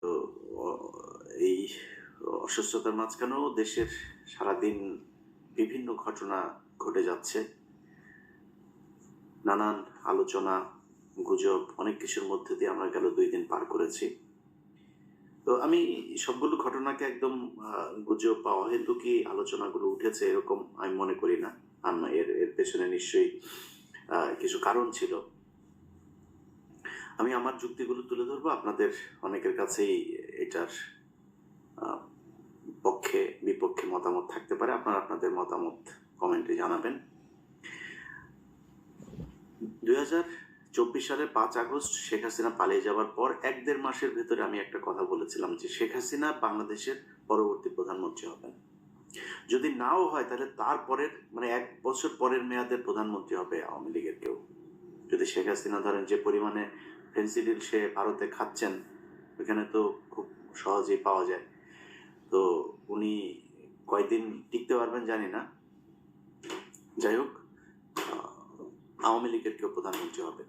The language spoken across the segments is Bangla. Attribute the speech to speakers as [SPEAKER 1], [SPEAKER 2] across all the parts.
[SPEAKER 1] তো এই অসুস্থতার মাঝখানেও দেশের সারাদিন বিভিন্ন ঘটনা ঘটে যাচ্ছে। নানান আলোচনা, গুজব অনেক কিছুর মধ্যে দিয়ে আমরা গেল ২ দিন পার করেছি। তো আমি সবগুলো ঘটনাকে একদম গুজব বা অহেতুকী আলোচনাগুলো উঠেছে এরকম আমি মনে করি না। এর এর পেছনে নিশ্চয়ই কিছু কারণ ছিল। আমি আমার যুক্তিগুলো তুলে ধরবো। আপনাদের অনেকের কাছেই এটার আ পক্ষে বিপক্ষে মতামত থাকতে পারে। আপনারা আপনাদের মতামত কমেন্টে জানাবেন। ২০২৪ সালের ৫ আগস্ট শেখ হাসিনা পালিয়ে যাওয়ার পর ১-১.৫ মাসের ভেতরে আমি একটা কথা বলেছিলাম যে শেখ হাসিনা বাংলাদেশের পরবর্তী প্রধানমন্ত্রী হবেন। যদি নাও হয় তাহলে তার পরের মানে ১ বছর পরের মেয়াদের প্রধানমন্ত্রী হবে আওয়ামী লীগের কেউ। যদি শেখ হাসিনা ধরেন যে পরিমাণে ফেন্সিডিল সে ভারতে খাচ্ছেন, ওইখানে তো খুব সহজেই পাওয়া যায়। তো উনি কয়দিন টিকতে পারবেন জানি না। যাই হোক, আওয়ামী লীগের কেউ প্রধানমন্ত্রী হবে।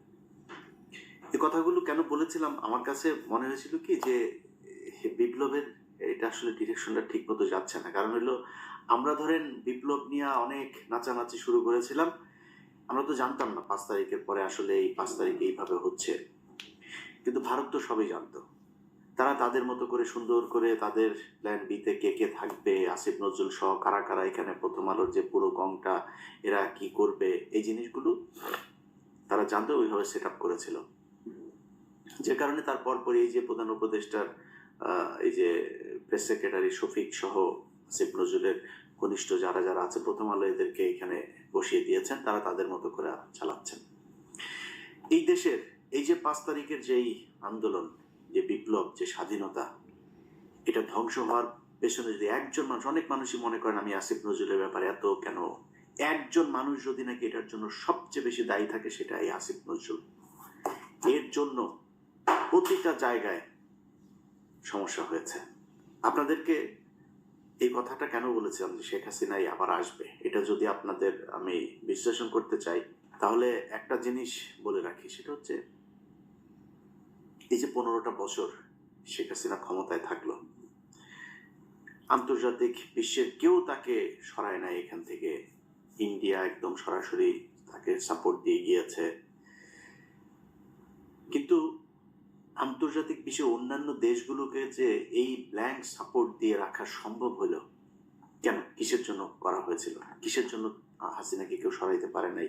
[SPEAKER 1] এই কথাগুলো কেন বলেছিলাম, আমার কাছে মনে হয়েছিল কি যে বিপ্লবের এটা আসলে ডিরেকশনটা ঠিক মতো যাচ্ছে না। কারণ হলো আমরা ধরেন বিপ্লব নিয়ে অনেক নাচানাচি শুরু করেছিলাম। আমরা তো জানতাম না ৫ তারিখের পরে আসলে এই ৫ তারিখে এইভাবে হচ্ছে। কিন্তু ভারত তো সবই জানতো। তারা তাদের মতো করে সুন্দর করে তাদের প্ল্যান বিতে কে কে থাকবে, আসিফ নজরুল সহ কারা কারা এখানে প্রথম আলোর যে পুরো গংটা এরা কি করবে, এই জিনিসগুলো তারা জানতো, ওইভাবে সেট আপ করেছিল। যে কারণে তার পরপরই এই যে প্রধান উপদেষ্টার এই যে প্রেস সেক্রেটারি শফিক সহ আসিফ নজরুলের ঘনিষ্ঠ যারা যারা আছে প্রথম আলো এদেরকে এখানে বসিয়ে দিয়েছেন, তারা তাদের মতো করে চালাচ্ছেন। এই দেশের এই যে ৫ তারিখের যেই আন্দোলন, যে বিপ্লব, যে স্বাধীনতা, এটা ধ্বংস হওয়ার পেছনে যদি একজন মানুষ, অনেক মানুষই মনে করেন আমি আসিফ নজরুলের ব্যাপারে এত কেন, একজন মানুষ যদি নাকি এটার জন্য সবচেয়ে বেশি দায়ী থাকে সেটা এই আসিফ নজরুল। এর জন্য প্রতিটা জায়গায় সমস্যা হয়েছে। আপনাদেরকে এই কথাটা কেন বলেছিলাম যে শেখ হাসিনাই আবার আসবে, এটা যদি আপনাদের আমি বিশ্লেষণ করতে চাই তাহলে একটা জিনিস বলে রাখি, সেটা হচ্ছে এই যে ১৫টা বছর শেখ হাসিনা ক্ষমতায় থাকলো, আন্তর্জাতিক বিশ্বের কেউ তাকে সরায় নাই এখান থেকে। ইন্ডিয়া একদম সরাসরি তাকে সাপোর্ট দিয়ে গিয়েছে। কিন্তু আন্তর্জাতিক বিশ্বের অন্যান্য দেশগুলোকে যে এই ব্ল্যাঙ্ক সাপোর্ট দিয়ে রাখা সম্ভব হলো কেন, কিসের জন্য করা হয়েছিল, কিসের জন্য হাসিনাকে কেউ সরাইতে পারে নাই,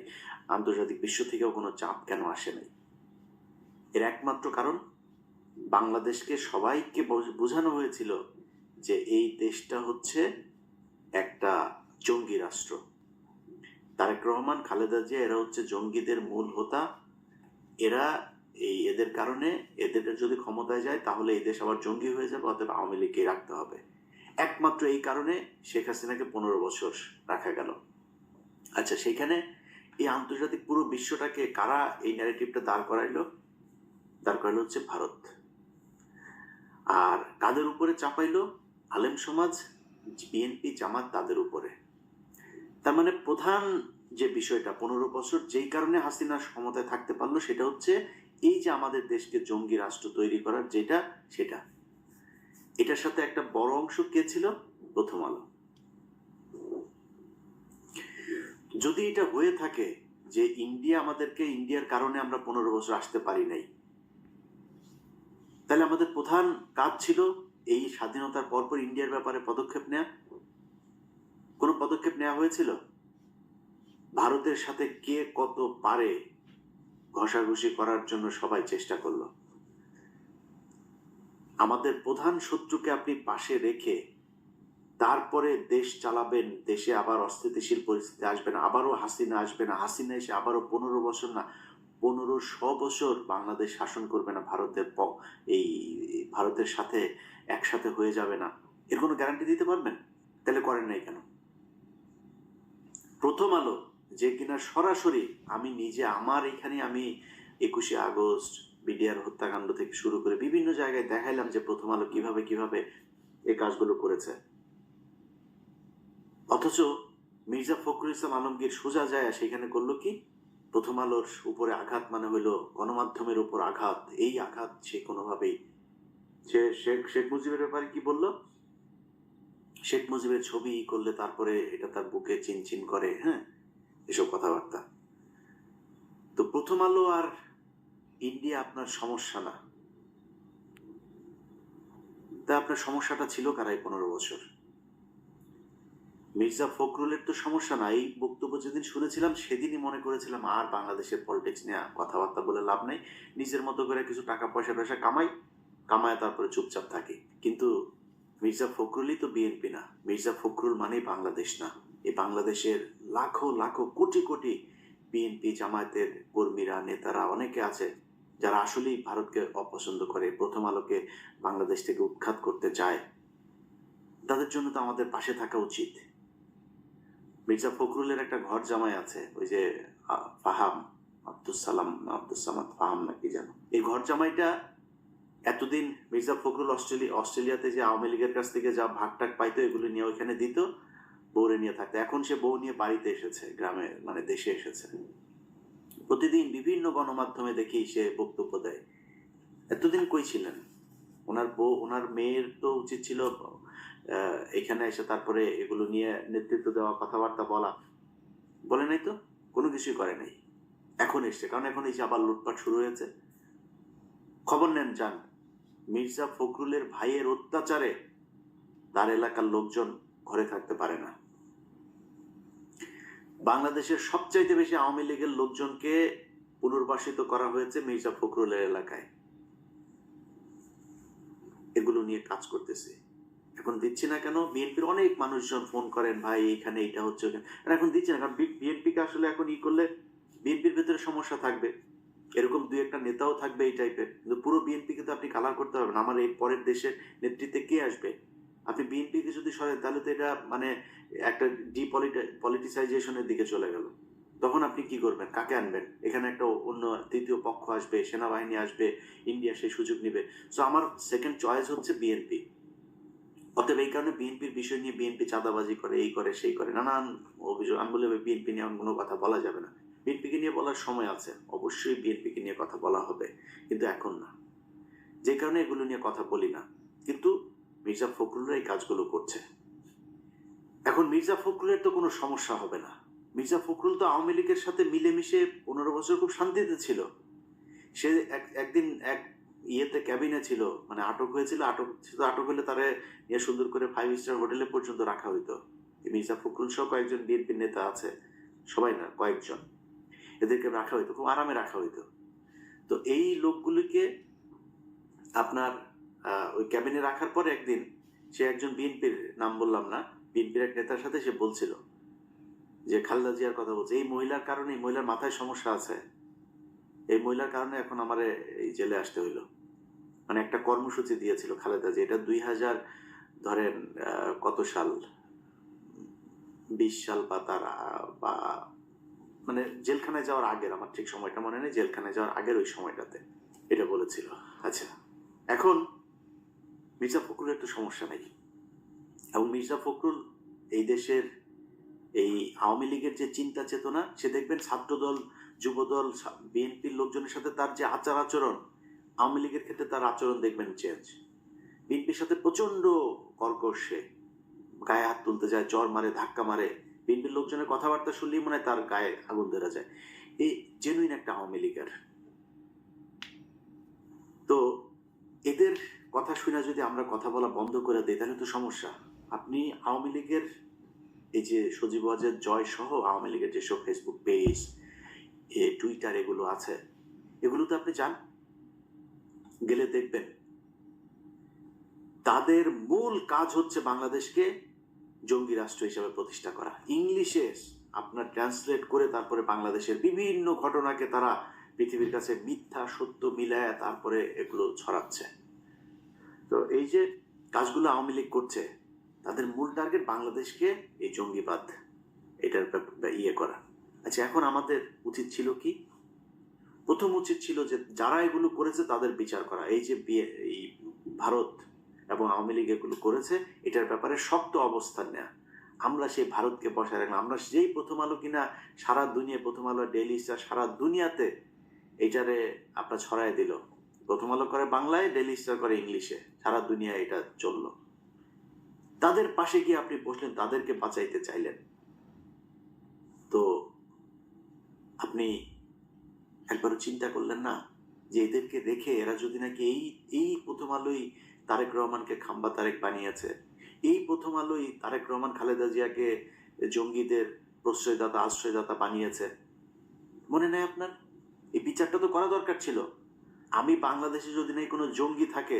[SPEAKER 1] আন্তর্জাতিক বিশ্ব থেকেও কোনো চাপ কেন আসে নাই? এর একমাত্র কারণ বাংলাদেশকে সবাইকে বোঝানো হয়েছিল যে এই দেশটা হচ্ছে একটা জঙ্গি রাষ্ট্র। তারেক রহমান, খালেদা জিয়া এরা হচ্ছে জঙ্গিদের মূল হোতা। এরা এদের কারণে এদের যদি ক্ষমতায় যায় তাহলে এই দেশ আবার জঙ্গি হয়ে যাবে, অতএব আওয়ামী লীগকে রাখতে হবে। একমাত্র এই কারণে শেখ হাসিনাকে ১৫ বছর রাখা গেল। আচ্ছা, সেইখানে এই আন্তর্জাতিক পুরো বিশ্বটাকে কারা এই ন্যারেটিভটা দাঁড় করাইলো? দাঁড় করাইলো হচ্ছে ভারত। আর কাদের উপরে চাপাইলো? আলেম সমাজ, বিএনপি, জামাত, তাদের উপরে। তার মানে প্রধান যে বিষয়টা ১৫ বছর যেই কারণে হাসিনা ক্ষমতায় থাকতে পারলো সেটা হচ্ছে এই যে আমাদের দেশকে জঙ্গি রাষ্ট্র তৈরি করার যেটা সেটা। এটার সাথে একটা বড় অংশ কে ছিল? প্রথম আলো। যদি এটা হয়ে থাকে যে ইন্ডিয়ার কারণে আমরা ১৫ বছর আসতে পারি নাই, তাহলে আমাদের প্রধান কাজ ছিল এই স্বাধীনতার পরপর ইন্ডিয়ার ব্যাপারে পদক্ষেপ নেওয়া। কোনো পদক্ষেপ নেওয়া হয়েছিল? ভারতের সাথে কে কত পারে ঘষাঘষি করার জন্য সবাই চেষ্টা করলো। আমাদের প্রধান শত্রুকে আপনি পাশে রেখে তারপরে দেশ চালাবেন, দেশে আবার অস্থিতিশীল পরিস্থিতি আসবে না, আবারও হাসিনা আসবে না, হাসিনা এসে আবারও ১৫ বছর না ১৫০০ বছর বাংলাদেশ শাসন করবে না, এই ভারতের সাথে একসাথে হয়ে যাবে না, এর কোনো গ্যারান্টি দিতে পারবেন? তাহলে করেন নাই কেন? প্রথম আলো যে কিনা সরাসরি, আমি নিজে আমার এখানে আমি ২১শে আগস্ট বিডিআর হত্যাকাণ্ড থেকে শুরু করে বিভিন্ন জায়গায় দেখাইলাম যে প্রথম আলো কিভাবে কিভাবে এই কাজগুলো করেছে। অথচ মির্জা ফখরুল ইসলাম আলমগীর সোজা যায় সেখানে করলো কি? প্রথম আলোর উপরে আঘাত মানে হইল গণমাধ্যমের উপর আঘাত। এই আঘাত সে কোনোভাবেই সে শেখ মুজিবের ব্যাপারে কি বললো, শেখ মুজিবের ছবি করলে তারপরে এটা তার বুকে চিনচিন করে, হ্যাঁ, এসব কথাবার্তা। তো প্রথম আলো আর ইন্ডিয়া আপনার সমস্যা না, তা আপনার সমস্যাটা ছিল কারাই 15 বছর? মির্জা ফখরুলের তো সমস্যা না। এই বক্তব্য যেদিন শুনেছিলাম সেদিনই মনে করেছিলাম আর বাংলাদেশের পলিটিক্স নিয়ে কথাবার্তা বলে লাভ নেই, নিজের মতো করে কিছু টাকা পয়সা কামায় তারপরে চুপচাপ থাকি। কিন্তু মির্জা ফখরুলই তো বিএনপি না, মির্জা ফখরুল মানেই বাংলাদেশ না। এই বাংলাদেশের লাখো লাখো কোটি কোটি বিএনপি জামায়াতের কর্মীরা, নেতারা অনেকে আছে যারা আসলেই ভারতকে অপছন্দ করে, প্রথম আলোকে বাংলাদেশ থেকে উৎখাত করতে চায়। তাদের জন্য তো আমাদের পাশে থাকা উচিত। মির্জা ফখরুলের একটা ঘর জামাই আছে, ওই যে ফাহাম আব্দুস সামাদ ফাহাম নাকি জানো, এই ঘর জামাইটা এতদিন মির্জা ফখরুল অস্ট্রেলিয়াতে যে আওয়ামী লীগের কাছ থেকে যা ভাগ টাক পাইতো এগুলো নিয়ে ওইখানে দিত, বউরে নিয়ে থাকতো। এখন সে বউ নিয়ে বাড়িতে এসেছে, গ্রামে মানে দেশে এসেছে। প্রতিদিন বিভিন্ন গণমাধ্যমে দেখি সে বক্তব্য দেয়। এতদিন কই ছিলেন? ওনার মেয়ের তো উচিত ছিল এখানে এসে তারপরে এগুলো নিয়ে নেতৃত্ব দেওয়া, কথাবার্তা বলা। বলে নাই তো, কোনো কিছুই করে নাই। এখন এসছে, কারণ এখন এই যে আবার লুটপাট শুরু হয়েছে। খবর নেন, যান। মির্জা ফখরুলের ভাইয়ের অত্যাচারে তার এলাকার লোকজন ঘরে থাকতে পারে না। বাংলাদেশের সবচাইতে বেশি আওয়ামী লীগের লোকজনকে পুনর্বাসিত করা হয়েছে মির্জা ফখরুলের এলাকায়। এগুলো নিয়ে কাজ করতেছে। এখন দিচ্ছি না কেন? বিএনপির অনেক মানুষজন ফোন করেন, ভাই এখানে এটা হচ্ছে, এখন দিচ্ছি না কারণ বিএনপিকে আসলে এখন করলে বিএনপির ভেতরে সমস্যা থাকবে, এরকম দুই একটা নেতাও থাকবে এই টাইপের, কিন্তু পুরো বিএনপিকে তো আপনি কালার করতে পারবেন। আমার এই পরের দেশের নেতৃত্বে কে আসবে? আপনি বিএনপিকে যদি সরেন তাহলে তো এটা মানে একটা পলিটিসাইজেশনের দিকে চলে গেল। তখন আপনি কি করবেন? কাকে আনবেন? এখানে একটা অন্য তৃতীয় পক্ষ আসবে, সেনাবাহিনী আসবে, ইন্ডিয়া সেই সুযোগ নিবে। সো আমার সেকেন্ড চয়েস হচ্ছে বিএনপি। অতএব এই কারণে বিএনপির বিষয় নিয়ে বিএনপি চাঁদাবাজি করে, এই করে সেই করে, নানান অভিযোগ। আমি বলে বিএনপি নিয়ে কোনো কথা বলা যাবে না। বিএনপিকে নিয়ে বলার সময় আছে, অবশ্যই বিএনপিকে নিয়ে কথা বলা হবে, কিন্তু এখন না। যে কারণে এগুলো নিয়ে কথা বলি না। কিন্তু মির্জা ফখরুলরা এই কাজগুলো করছে। এখন মির্জা ফখরুলের তো কোনো সমস্যা হবে না। মির্জা ফখরুল তো আওয়ামী লীগের সাথে মিলেমিশে 15 বছর খুব শান্তিতে ছিল। সে একদিন এক ইয়েতে ক্যাবিনে ছিল, মানে আটক হয়েছিল, আটক হলে তারে নিয়ে সুন্দর করে 5 স্টার হোটেলে পর্যন্ত রাখা হইতো। মির্জা ফখরুল সহ কয়েকজন বিএনপি নেতা আছে, সবাই না কয়েকজন, এদেরকে রাখা হইতো, খুব আরামে রাখা হইতো। তো এই লোকগুলিকে আপনার ওই ক্যাবিনে রাখার পর একদিন সে একজন বিএনপির, নাম বললাম না, বিএনপির এক নেতার সাথে সে বলছিল যে খালেদা জিয়ার কথা বলছে, এই মহিলার কারণে, এই মহিলার মাথায় সমস্যা আছে, এই মহিলার কারণে এখন আমার এই জেলে আসতে হইলো। মানে একটা কর্মসূচি দিয়েছিল খালেদা জি, এটা 2000 ধরেন কত সাল, 20 সাল বা তার বা মানে জেলখানায় যাওয়ার আগের, আমার ঠিক সময়টা মনে নেই, জেলখানায় যাওয়ার আগের ওই সময়টাতে এটা বলেছিল। আচ্ছা, এখন মির্জা ফখরুলের তো সমস্যা নেই, এবং মির্জা ফখরুল এই দেশের এই আওয়ামী লীগের যে চিন্তা চেতনা, সে দেখবেন ছাত্রদল, যুবদল, বিএনপির লোকজনের সাথে তার যে আচরণ, আওয়ামী লীগের ক্ষেত্রে তার আচরণ দেখবেন চেঞ্জ। বিএনপির সাথে প্রচন্ড কর্কশ, সে গায়ে হাত তুলতে যায়, চর মারে, ধাক্কা মারে। বিএনপির লোকজনের কথাবার্তা শুনলেই মনে হয় তার গায়ে আগুন ধরে যায়। এই জেনুইন একটা আওয়ামী লীগের। তো এদের কথা শুনে যদি আমরা কথা বলা বন্ধ করে দিই তাহলে তো সমস্যা। আপনি আওয়ামী লীগের এই যে সজীব ওয়াজেদ জয় সহ আওয়ামী লীগের যেসব ফেসবুক পেজ, টুইটার এগুলো আছে, এগুলোতে আপনি যান, গেলে দেখবেন তাদের মূল কাজ হচ্ছে বাংলাদেশকে জঙ্গি রাষ্ট্র হিসেবে প্রতিষ্ঠা করা। ইংলিশে আপনার ট্রান্সলেট করে তারপরে বাংলাদেশের বিভিন্ন ঘটনাকে তারা পৃথিবীর কাছে মিথ্যা সত্য মিলায় তারপরে এগুলো ছড়াচ্ছে। তো এই যে কাজগুলো আওয়ামী লীগ করছে, তাদের মূল টার্গেট বাংলাদেশকে এই জঙ্গিবাদ এটার ইয়ে করা। আচ্ছা, এখন আমাদের উচিত ছিল কি? প্রথম উচিত ছিল যে যারা এগুলো করেছে তাদের বিচার করা। এই যে এই ভারত এবং আওয়ামী লীগ এগুলো করেছে, এটার ব্যাপারে শক্ত অবস্থান নেওয়া। আমরা সেই ভারতকে বসায় রাখলাম। আমরা যেই প্রথম আলো কিনা সারা দুনিয়া, প্রথম আলো, ডেইলি স্টার সারা দুনিয়াতে এইটারে আপনার ছড়াই দিল, প্রথম আলো করে বাংলায়, ডেইলি স্টার করে ইংলিশে, সারা দুনিয়ায় এটা চললো। তাদের পাশে গিয়ে আপনি বসলেন, তাদেরকে বাঁচাইতে চাইলেন। তো আপনি একবারও চিন্তা করলেন না যে এদেরকে রেখে এরা যদি নাকি এই এই প্রথম আলোই তারেক রহমানকে খাম্বা তারেক বানিয়েছে, এই প্রথম আলোই তারেক রহমান খালেদা জিয়াকে জঙ্গিদের প্রশ্রয়দাতা আশ্রয়দাতা বানিয়েছে, মনে নেই আপনার? এই বিচারটা তো করা দরকার ছিল। আমি বাংলাদেশে যদি নাই কোনো জঙ্গি থাকে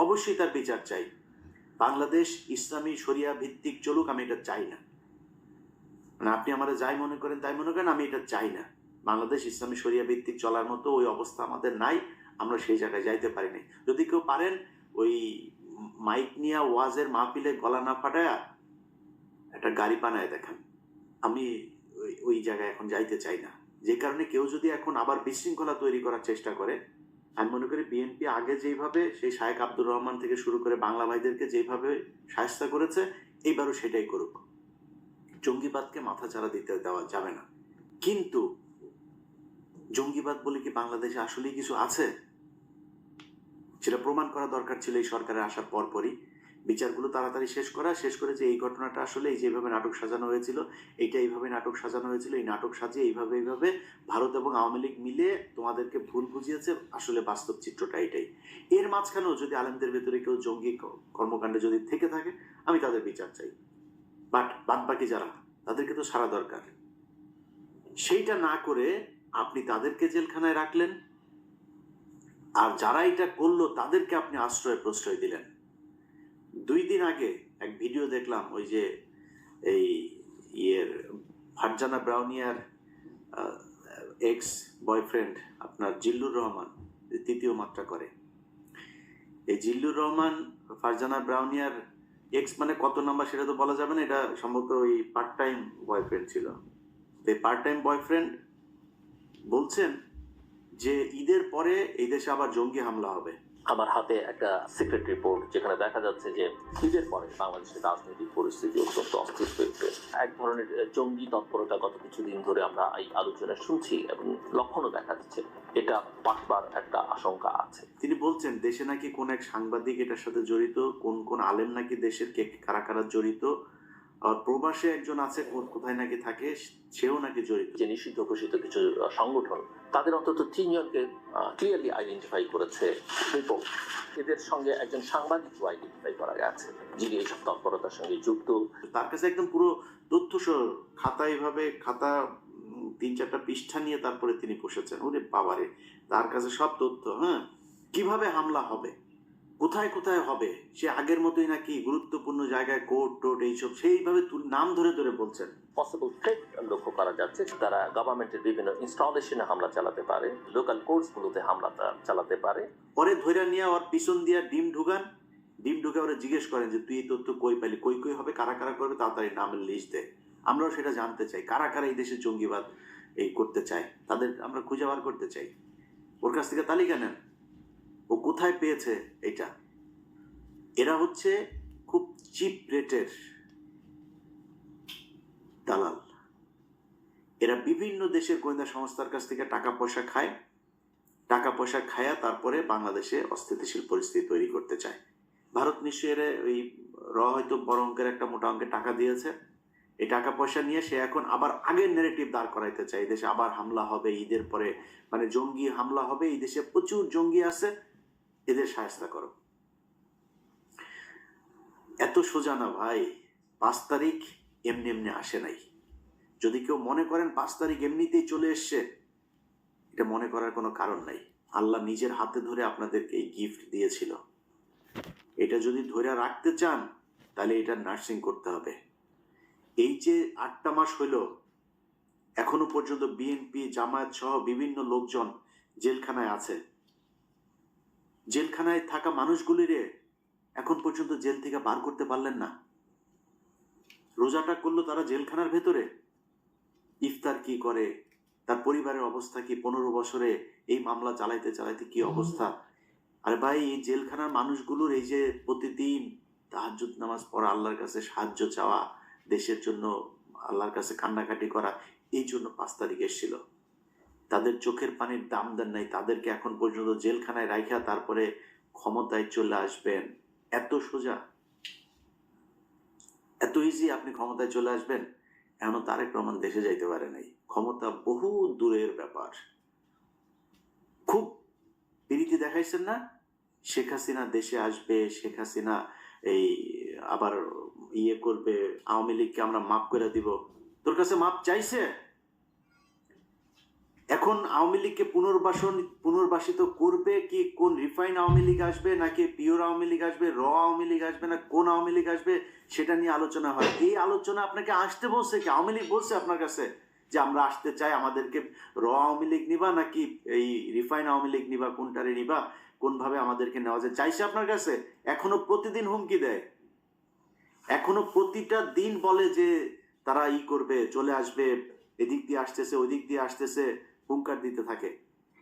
[SPEAKER 1] অবশ্যই তার বিচার চাই। বাংলাদেশ ইসলামী শরিয়া ভিত্তিক চলুক, আমি এটা চাই না। মানে আপনি আমাদের যাই মনে করেন তাই মনে করেন, আমি এটা চাই না। বাংলাদেশ ইসলামী শরিয়া ভিত্তিক চলার মতো ওই অবস্থা আমাদের নাই, আমরা সেই জায়গায় যাইতে পারিনি। যদি কেউ পারেন ওই মাইক নিয়ে ওয়াজের মাহফিলে গলা না ফাটায়া একটা গাড়ি বানায় দেখান। আমি ওই জায়গায় এখন যাইতে চাই না। যে কারণে কেউ যদি এখন আবার বিশৃঙ্খলা তৈরি করার চেষ্টা করে, আমি মনে করি বিএনপি আগে যেইভাবে সেই শায়েখ আব্দুর রহমান থেকে শুরু করে বাংলা ভাইদেরকে যেভাবে শায়েস্তা করেছে, এইবারও সেটাই করুক। জঙ্গিবাদকে মাথা চাড়া দিতে দেওয়া যাবে না। কিন্তু জঙ্গিবাদ বলে কি বাংলাদেশে আসলেই কিছু আছে? সেটা প্রমাণ করা দরকার ছিল এই সরকারের আসার পরপরই। বিচারগুলো তাড়াতাড়ি শেষ করে যে এই ঘটনাটা আসলে এই যেভাবে নাটক সাজানো হয়েছিল, এইটা এইভাবে নাটক সাজানো হয়েছিল, এই নাটক সাজিয়ে এইভাবে ভারত এবং আওয়ামী লীগ মিলে তোমাদেরকে ভুল বুঝিয়েছে, আসলে বাস্তব চিত্রটা এটাই। এর মাঝখানেও যদি আলেমদের ভেতরে কেউ জঙ্গি কর্মকাণ্ডে যদি থেকে থাকে, আমি তাদের বিচার চাই। বাট বাদ বাকি যারা, তাদেরকে তো সারা দরকার। সেইটা না করে আপনি তাদেরকে জেলখানায় রাখলেন, আর যারা এটা করলো তাদেরকে আপনি আশ্রয় প্রশ্রয় দিলেন। 2 দিন আগে এক ভিডিও দেখলাম, ওই যে এই ফারজানা ব্রাউনিয়ার এক্স বয়ফ্রেন্ড আপনার জিল্লুর রহমান তৃতীয় মাত্রা করে। এই জিল্লুর রহমান ফারজানা ব্রাউনিয়ার এক্স মানে কত নাম্বার সেটা তো বলা যাবে না, এটা সম্ভবত ওই পার্ট টাইম বয়ফ্রেন্ড ছিল। এই পার্ট টাইম বয়ফ্রেন্ড বলছেন যে ঈদের পরে এই দেশে আবার জঙ্গি হামলা হবে।
[SPEAKER 2] আমার হাতে একটা সিক্রেট রিপোর্ট, যেখানে দেখা যাচ্ছে যে ঈদের পরে বাংলাদেশের রাজনৈতিক পরিস্থিতি অত্যন্ত অস্থির হয়েছে। এক ধরনের জঙ্গি তৎপরতা গত কিছুদিন ধরে আমরা এই আলোচনা শুনছি এবং লক্ষণও দেখা যাচ্ছে। এটা বাড়বার একটা আশঙ্কা আছে।
[SPEAKER 1] তিনি বলছেন দেশে নাকি কোন এক সাংবাদিক এটার সাথে জড়িত, কোন আলেম নাকি দেশের কারা কারা জড়িত, আর প্রবাসে একজন আছে কোথায় নাকি থাকে, সেও নাকি জড়িত।
[SPEAKER 2] যে নিষিদ্ধ ঘোষিত কিছু সংগঠন, তাদের অন্তত 3 জনকে ক্লিয়ারলি আইডেন্টিফাই করেছে রিপোর্ট। এদের সঙ্গে একজন সাংবাদিকও আইডেন্টিফাই করা গেছে যিনি এইসব তৎপরতার সঙ্গে যুক্ত।
[SPEAKER 1] তার কাছে একদম পুরো তথ্য খাতা, এইভাবে খাতা 3-4টা পৃষ্ঠা নিয়ে তারপরে তিনি বসেছেন। ওরে বাবারে, তার কাছে সব তথ্য। হ্যাঁ, কিভাবে হামলা হবে, কোথায় কোথায় হবে, সে আগের মতোই নাকি গুরুত্বপূর্ণ জায়গায় কোর্ট টোট এইসব সেইভাবে নাম ধরে ধরে বলছেন।
[SPEAKER 2] পসিবল থ্রেট লক্ষ্য করা যাচ্ছে, তারা গভর্নমেন্টের বিভিন্ন ইনস্টলেশনে হামলা চালাতে পারে, লোকাল কোর্টসগুলোতে হামলা চালাতে পারে।
[SPEAKER 1] পরে ধৈর্য নিয়ে ওর পিছন দিয়ে ডিম ঢুকে ওরা জিজ্ঞেস করেন যে তুই এই তথ্য কই পাইলি, কই হবে, কারা কারা করবে, তাড়াতাড়ি নামের লিস্ট দে। আমরাও সেটা জানতে চাই, কারা কারা এই দেশে জঙ্গিবাদ এই করতে চায়, তাদের আমরা খুঁজে বার করতে চাই। ওর কাছ থেকে তালিকা নেন, ও কোথায় পেয়েছে এটা। এরা হচ্ছে খুব চিপ রেটের দালাল। এরা বিভিন্ন দেশের গোয়েন্দা সংস্থার কাছ থেকে টাকা পয়সা খায়া তারপরে বাংলাদেশে অস্থিতিশীল পরিস্থিতি তৈরি করতে চায়। ভারত নিশ্চয়ই এর ওই হয়তো বড় অঙ্কের একটা মোটা অঙ্কের টাকা দিয়েছে। এই টাকা পয়সা নিয়ে সে এখন আবার আগের নেগেটিভ দাঁড় করাইতে চায়, দেশে আবার হামলা হবে ঈদের পরে, মানে জঙ্গি হামলা হবে, এই দেশে প্রচুর জঙ্গি আছে, এদের সাহায্য করো। এত সোজা না ভাই। 5 তারিখ এমনি এমনি আসে নাই। যদি কেউ মনে করেন 5 তারিখ এমনিতেই চলে এসছে, এটা মনে করার কোনো কারণ নাই। আল্লাহ নিজের হাতে ধরে আপনাদেরকে এই গিফট দিয়েছিল। এটা যদি ধরে রাখতে চান তাহলে এটা নার্সিং করতে হবে। এই যে 8টা মাস হইল, এখনো পর্যন্ত বিএনপি জামায়াত সহ বিভিন্ন লোকজন জেলখানায় আছে। জেলখানায় থাকা মানুষগুলিরে এখন পর্যন্ত জেল থেকে বার করতে পারলেন না। রোজাটা করলো তারা জেলখানার ভেতরে, ইফতার কি করে, তার পরিবারের অবস্থা কি, 15 বছরে এই মামলা চালাইতে চালাইতে কি অবস্থা। আরে ভাই, এই জেলখানার মানুষগুলোর এই যে প্রতিদিন তাহাজ্জুদ নামাজ পড়া, আল্লাহর কাছে সাহায্য চাওয়া, দেশের জন্য আল্লাহর কাছে কান্নাকাটি করা, এই জন্য 5 তারিখ এসেছিল। তাদের চোখের পানির দাম দেন নাই, তাদেরকে এখন পর্যন্ত জেলখানায় রাইখা তারপরে ক্ষমতায় চলে আসবেন। এত সোজা, এত ইজি আপনি ক্ষমতায় চলে আসবেন? এখনো তারেক রহমান দেশে যাইতে পারে নাই। ক্ষমতা বহু দূরের ব্যাপার। খুব পিরিতি দেখাইছেন না, শেখ হাসিনা দেশে আসবে, শেখ হাসিনা এই আবার ইয়ে করবে, আওয়ামী লীগকে আমরা মাফ করে দিব। তোর কাছে মাপ চাইছে? এখন আওয়ামী লীগকে পুনর্বাসিত করবে কি? কোন রিফাইন আওয়ামী লীগ আসবে, নাকি পিওর আওয়ামী লীগ আসবে, র আওয়ামী লীগ আসবে, না কোন আওয়ামী লীগ আসবে, সেটা নিয়ে আলোচনা হয়। এই আলোচনা আপনাকে আসতে বলছে কি? আওয়ামী লীগ বলছে আপনার কাছে যে আমরা আসতে চাই, আমাদেরকে র আওয়ামী লীগ নিবা নাকি এই রিফাইন আওয়ামী লীগ নিবা, কোনটারে নিবা, কোনভাবে আমাদেরকে নেওয়া যায়, চাইছে আপনার কাছে? এখনো প্রতিদিন হুমকি দেয়, এখনো প্রতিটা দিন বলে যে তারা করবে, চলে আসবে, এদিক দিয়ে আসতেছে, ওই দিক দিয়ে আসতেছে, হুঙ্কার দিতে থাকে।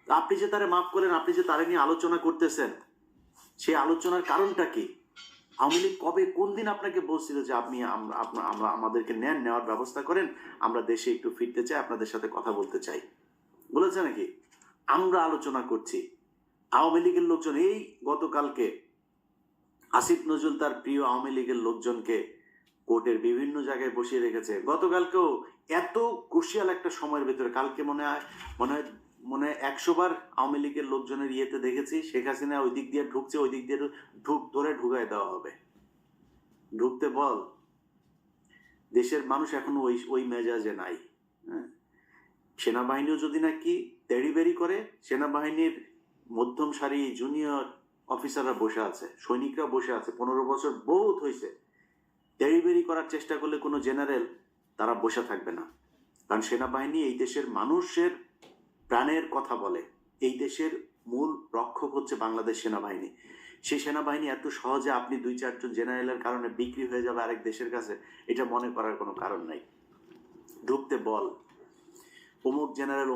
[SPEAKER 1] আপনি যে তারে মাফ করেন, আপনি যে তারে নিয়ে আলোচনা করতেছেন, সেই আলোচনার কারণটা কি? আওয়ামী লীগ কবে, কোন দিন আপনাকে বলছিল যে আপনি আমরা আমাদেরকে নেওয়ার ব্যবস্থা করেন, আমরা দেশে একটু ফিরতে চাই, আপনাদের সাথে কথা বলতে চাই, বলেছে নাকি? আমরা আলোচনা করছি। আওয়ামী লীগের লোকজন এই গতকালকে আসিফ নজরুল তার প্রিয় আওয়ামী লীগের লোকজনকে কোর্টের বিভিন্ন জায়গায় বসিয়ে রেখেছে। গতকালকেও এত ক্রুশিয়াল একটা সময়ের ভিতরে, কালকে মনে হয় 100 বার আওয়ামী লীগের লোকজনের ইয়েতে দেখেছি শেখ হাসিনা ওই দিক দিয়ে ঢুকছে, ওই দিক দিয়ে ধরে ঢুকাই দেওয়া হবে। ঢুকতে বল। দেশের মানুষ এখনো ওই মেজাজে নাই। হ্যাঁ, সেনাবাহিনীও যদি নাকি তেড়িবেড়ি করে, সেনাবাহিনীর মধ্যম সারি জুনিয়র অফিসাররা বসে আছে, সৈনিকরা বসে আছে, 15 বছর বহুত হয়েছে। তেড়িবেড়ি করার চেষ্টা করলে কোনো জেনারেল তারা বসে থাকবে না, কারণ সেনাবাহিনী এই দেশের মানুষের প্রাণের কথা বলে। এই দেশের মূল রক্ষক হচ্ছে বাংলাদেশ সেনাবাহিনী। সেই সেনাবাহিনী এত সহজে আপনি 2-4 জন জেনারেলের কারণে বিক্রি হয়ে যাবে আরেক দেশের কাছে, এটা মনে করার কোনো কারণ নাই। ঢুকতে বল। অমুক জেনারেল,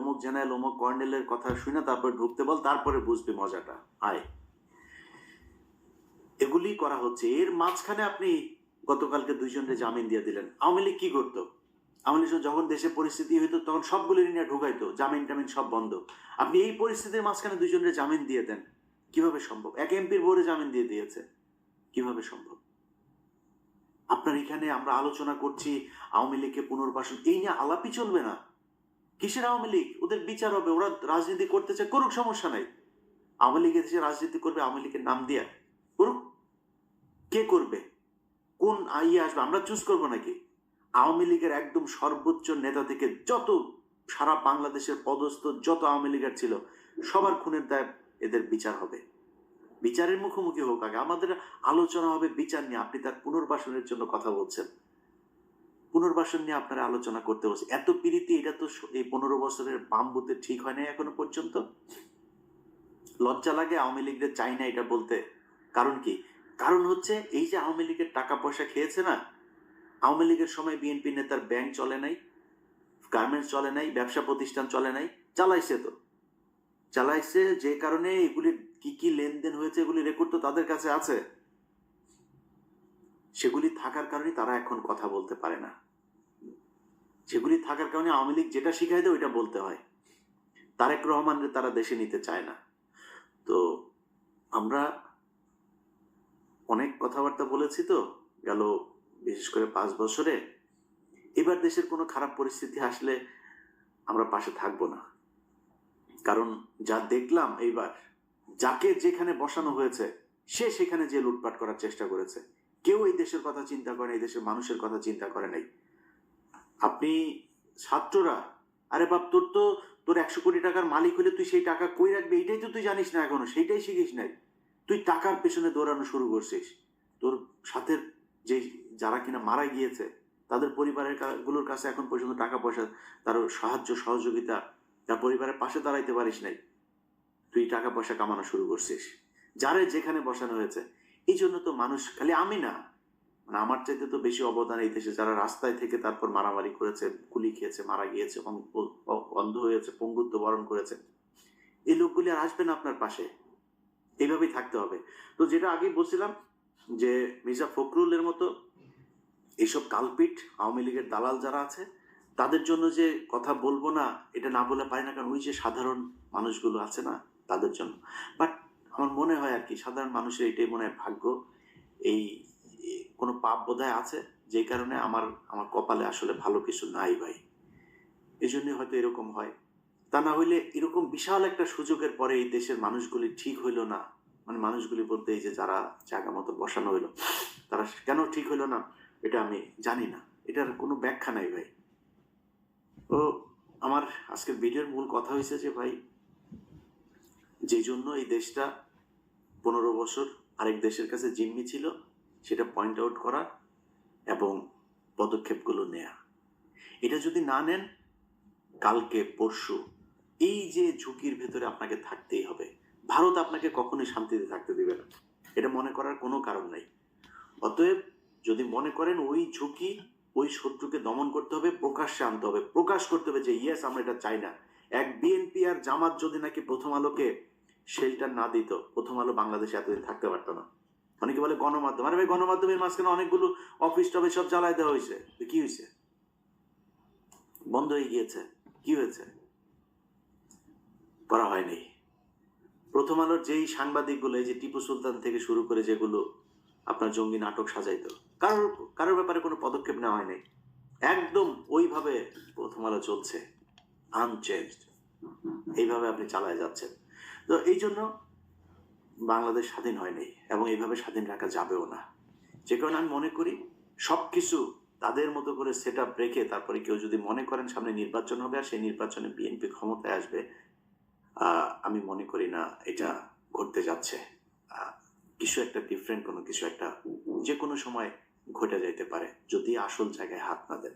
[SPEAKER 1] অমুক কর্নেলের কথা শুনে তারপর ঢুকতে বল, তারপরে বুঝবি মজাটা। আয়, এগুলি করা হচ্ছে। এর মাঝখানে আপনি গতকালকে 2 জনকে জামিন দিয়ে দিলেন। আওয়ামী লীগ কি করতো? আওয়ামী লীগ যখন দেশে পরিস্থিতি হইতো তখন সবগুলি নিয়ে ঢুকাইতো, জামিন টামিন সব বন্ধ। আপনি এই পরিস্থিতির মাঝখানে 2 জনকে জামিন দিয়ে দেন, কিভাবে সম্ভব? এক এমপির বোর্ডে জামিন দিয়ে দিয়েছে, কিভাবে সম্ভব? আপনার এখানে আমরা আলোচনা করছি আওয়ামী লীগকে পুনর্বাসন, এই নিয়ে আলাপই চলবে না। কিসের আওয়ামী লীগ? ওদের বিচার হবে, ওরা রাজনীতি করতে চায় করুক, সমস্যা নাই। আওয়ামী লীগের দেশে রাজনীতি করবে আওয়ামী লীগের নাম দিয়ে, করুক। কে করবে? কোন আসবে? আমরা চুজ করবো নাকি? আওয়ামী লীগের একদম সর্বোচ্চ নেতা থেকে যত সারা বাংলাদেশের পদস্থ যত আওয়ামী লীগের ছিল, সবার খুনের দায় এদের বিচার হবে। বিচারের মুখোমুখি হোক আগে, আমাদের আলোচনা হবে বিচার নিয়ে। আপনি তার পুনর্বাসনের জন্য কথা বলছেন, পুনর্বাসন নিয়ে আপনারা আলোচনা করতে বলছে। এত পিরিতি, এটা তো এই 15 বছরের বাম বুথে ঠিক হয় নাই এখনো পর্যন্ত। লজ্জা লাগে আওয়ামী লীগের চাই না এটা বলতে। কারণ কি? কারণ হচ্ছে এই যে আওয়ামী লীগের টাকা পয়সা খেয়েছে না, আওয়ামী লীগের সময় বিএনপি নেতার ব্যাংক চলে নাই, গার্মেন্টস চলে নাই, ব্যবসা প্রতিষ্ঠান চলে নাই, চালাইছে তো চালাইছে। যে কারণে এগুলি কি কি লেনদেন হয়েছে এগুলি রেকর্ড তো তাদের কাছে আছে। সেগুলি থাকার কারণে তারা এখন কথা বলতে পারে না। সেগুলি থাকার কারণে আওয়ামী লীগ যেটা শিখাই দেয় ওইটা বলতে হয়। তারেক রহমানকে তারা দেশে নিতে চায় না। তো আমরা অনেক কথাবার্তা বলেছি তো গেল, বিশেষ করে 5 বছরে। এবার দেশের কোনো খারাপ পরিস্থিতি আসলে আমরা পাশে থাকবো না, কারণ যা দেখলাম এইবার, যাকে যেখানে বসানো হয়েছে সে সেখানে যে লুটপাট করার চেষ্টা করেছে। কেউ এই দেশের কথা চিন্তা করে, এই দেশের মানুষের কথা চিন্তা করে নাই। আপনি ছাত্ররা, আরে বাপ, তোর 100 কোটি টাকার মালিক হলে তুই সেই টাকা কই রাখবি এইটাই তো তুই জানিস না এখনো, সেইটাই শিখিস নাই। তুই টাকার পেছনে দৌড়ানো শুরু করছিস। তোর সাথে যে যারা কিনা মারা গিয়েছে তাদের পরিবারের গুলোর কাছে এখন পর্যন্ত টাকা পয়সা, তার সাহায্য সহযোগিতা, তার পরিবারের পাশে দাঁড়াইতে পারিস নাই। তুই টাকা পয়সা কামানো শুরু করছিস যারে যেখানে বসানো হয়েছে। এই জন্য তো মানুষ, খালি আমি না, মানে আমার চাইতে তো বেশি অবদান এই দেশে যারা রাস্তায় থেকে তারপর মারামারি করেছে, গুলি খেয়েছে, মারা গিয়েছে, অন্ধ হয়েছে, পঙ্গুত্ব বরণ করেছে, এই লোকগুলি আর আসবে না আপনার পাশে। এইভাবেই থাকতে হবে। তো যেটা আগেই বলছিলাম যে মির্জা ফখরুলের মতো এইসব কালপিট আওয়ামী লীগের দালাল যারা আছে তাদের জন্য যে কথা বলবো না এটা না বলে পারি না, কারণ ওই যে সাধারণ মানুষগুলো আছে না তাদের জন্য। বাট আমার মনে হয় আর কি সাধারণ মানুষের এটাই মনে হয় ভাগ্য, এই কোনো পাপ বোধহয় আছে যেই কারণে আমার আমার কপালে আসলে ভালো কিছু নাই ভাই, এই জন্যই হয়তো এরকম হয়। তা না হইলে এরকম বিশাল একটা সুযোগের পরে এই দেশের মানুষগুলি ঠিক হইলো না, মানে মানুষগুলি বলতে এই যে যারা জায়গা মতো বসানো হইলো তারা কেন ঠিক হইলো না এটা আমি জানি না, এটার কোনো ব্যাখ্যা নাই ভাই। তো আমার আজকের ভিডিওর মূল কথা হয়েছে যে ভাই, যে জন্য এই দেশটা 15 বছর আরেক দেশের কাছে জিম্মি ছিল সেটা পয়েন্ট আউট করা এবং পদক্ষেপগুলো নেয়া। এটা যদি না নেন, কালকে পরশু এই যে ঝুঁকির ভেতরে আপনাকে থাকতেই হবে। ভারত আপনাকে কখনোই শান্তিতে থাকতে দিবে না, এটা মনে করার কোনো কারণ নাই। অতএব যদি মনে করেন ওই ঝুঁকি, ওই শত্রুকে দমন করতে হবে, প্রকাশ্যে আনতে হবে, প্রকাশ করতে হবে যে ইয়েস আমরা এটা চাই না। এক বিএনপি আর জামাত যদি নাকি প্রথম আলোকে শেল্টার না দিত, প্রথম আলো বাংলাদেশে এতদিন থাকতে পারতো না। অনেকে বলে গণমাধ্যম, আরে ভাই গণমাধ্যমের মাঝখানে অনেকগুলো অফিস টফিস সব জ্বালায় দেওয়া হয়েছে, কি হয়েছে? বন্ধ হয়ে গিয়েছে, কি হয়েছে? করা হয়নি। প্রথম আলোর যেই সাংবাদিকগুলো, এই যে টিপু সুলতান থেকে শুরু করে যেগুলো আপনার জঙ্গি নাটক সাজাইতো, কারোর কারোর ব্যাপারে কোনো পদক্ষেপ নেওয়া হয়নি, একদম ওইভাবে প্রথম আলো চলছে, আনচেঞ্জড, এইভাবে আপনি চালায় যাচ্ছেন। তো এই জন্য বাংলাদেশ স্বাধীন হয়নি এবং এইভাবে স্বাধীন রাখা যাবেও না। যে কারণে আমি মনে করি সবকিছু তাদের মতো করে সেট আপ রেখে তারপরে কেউ যদি মনে করেন সামনে নির্বাচন হবে আর সেই নির্বাচনে বিএনপি ক্ষমতায় আসবে, আমি মনে করি না এটা ঘটতে যাচ্ছে। কিছু একটা ডিফারেন্ট কোনো কিছু একটা যে কোনো সময় ঘটে যাইতে পারে যদি আসল জায়গায় হাত না দেন।